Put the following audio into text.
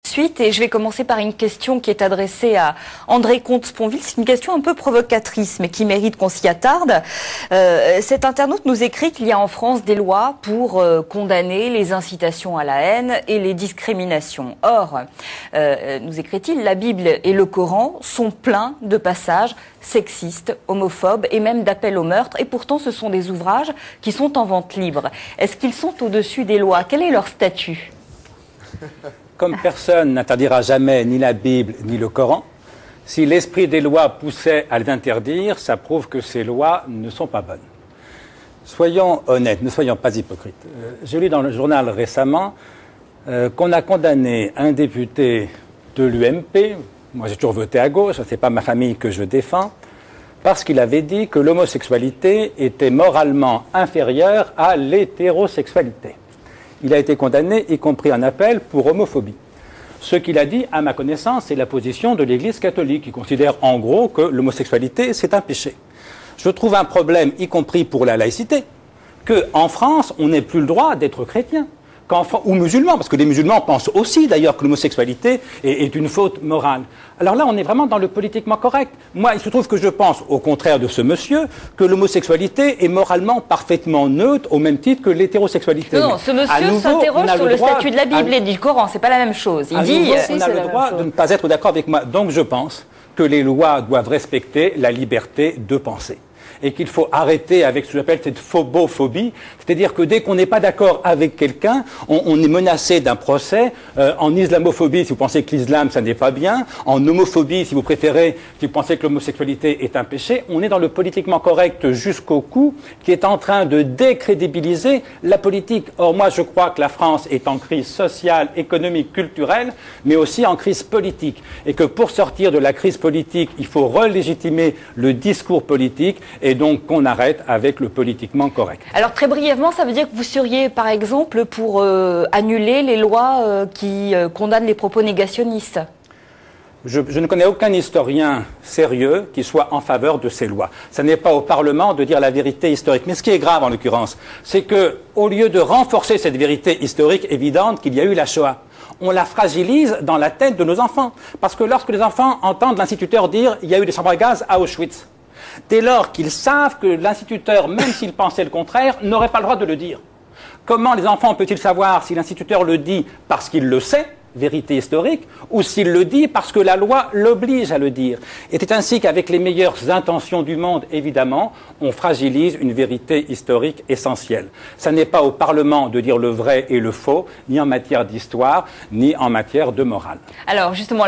Suite, et je vais commencer par une question qui est adressée à André Comte-Sponville. C'est une question un peu provocatrice, mais qui mérite qu'on s'y attarde. Cet internaute nous écrit qu'il y a en France des lois pour condamner les incitations à la haine et les discriminations. Or, nous écrit-il, la Bible et le Coran sont pleins de passages sexistes, homophobes et même d'appels au meurtre. Et pourtant, ce sont des ouvrages qui sont en vente libre. Est-ce qu'ils sont au-dessus des lois? Quel est leur statut? Comme personne n'interdira jamais ni la Bible ni le Coran, si l'esprit des lois poussait à les interdire, ça prouve que ces lois ne sont pas bonnes. Soyons honnêtes, ne soyons pas hypocrites. J'ai lu dans le journal récemment qu'on a condamné un député de l'UMP, moi j'ai toujours voté à gauche, ce n'est pas ma famille que je défends, parce qu'il avait dit que l'homosexualité était moralement inférieure à l'hétérosexualité. Il a été condamné, y compris en appel, pour homophobie. Ce qu'il a dit, à ma connaissance, c'est la position de l'Église catholique, qui considère en gros que l'homosexualité, c'est un péché. Je trouve un problème, y compris pour la laïcité, qu'en France, on n'ait plus le droit d'être chrétien. Ou musulman, parce que les musulmans pensent aussi d'ailleurs que l'homosexualité est une faute morale. Alors là, on est vraiment dans le politiquement correct. Moi, il se trouve que je pense, au contraire de ce monsieur, que l'homosexualité est moralement parfaitement neutre, au même titre que l'hétérosexualité. Non, ce monsieur s'interroge sur le statut de la Bible et du Coran, c'est pas la même chose. Il dit... on a le droit de ne pas être d'accord avec moi. Donc je pense que les lois doivent respecter la liberté de penser. Et qu'il faut arrêter avec ce que j'appelle cette phobophobie, c'est-à-dire que dès qu'on n'est pas d'accord avec quelqu'un, on est menacé d'un procès. En islamophobie, si vous pensez que l'islam, ça n'est pas bien. En homophobie, si vous préférez, si vous pensez que l'homosexualité est un péché. On est dans le politiquement correct jusqu'au cou, qui est en train de décrédibiliser la politique. Or, moi, je crois que la France est en crise sociale, économique, culturelle, mais aussi en crise politique. Et que pour sortir de la crise politique, il faut relégitimer le discours politique, et donc qu'on arrête avec le politiquement correct. Alors très brièvement, ça veut dire que vous seriez par exemple pour annuler les lois qui condamnent les propos négationnistes? Je ne connais aucun historien sérieux qui soit en faveur de ces lois. Ce n'est pas au Parlement de dire la vérité historique. Mais ce qui est grave en l'occurrence, c'est que, au lieu de renforcer cette vérité historique évidente qu'il y a eu la Shoah, on la fragilise dans la tête de nos enfants. Parce que lorsque les enfants entendent l'instituteur dire « il y a eu des chambres à gaz à Auschwitz », dès lors qu'ils savent que l'instituteur, même s'il pensait le contraire, n'aurait pas le droit de le dire. Comment les enfants peuvent-ils savoir si l'instituteur le dit parce qu'il le sait, vérité historique, ou s'il le dit parce que la loi l'oblige à le dire? Et c'est ainsi qu'avec les meilleures intentions du monde, évidemment, on fragilise une vérité historique essentielle. Ça n'est pas au Parlement de dire le vrai et le faux, ni en matière d'histoire, ni en matière de morale. Alors justement,